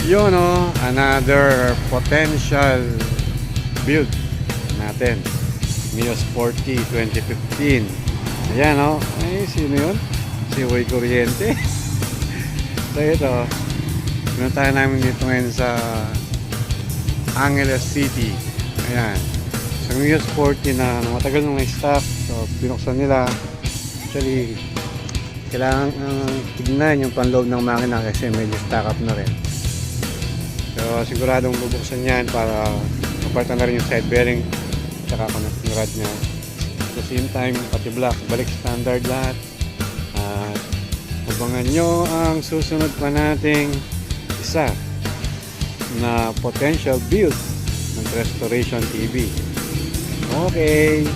Yun o, another potential build natin. Mio Sporty 2015. Ayan o, ay sino yun? Si Way Kuryente. So ito, pinuntahan namin dito ngayon sa Angeles City. Ayan, sa Mio Sporty na matagal nung na-stock. So binuksan nila. Actually, kailangan tignan yung panloob ng makina kasi medyo stock up na rin. So siguradong bubuksan yan para mapalitan na rin yung side bearing tsaka connecting rod nya. At the same time, pati block balik standard lahat. At abangan nyo ang susunod pa nating isa na potential build ng Restoration TV. Okay.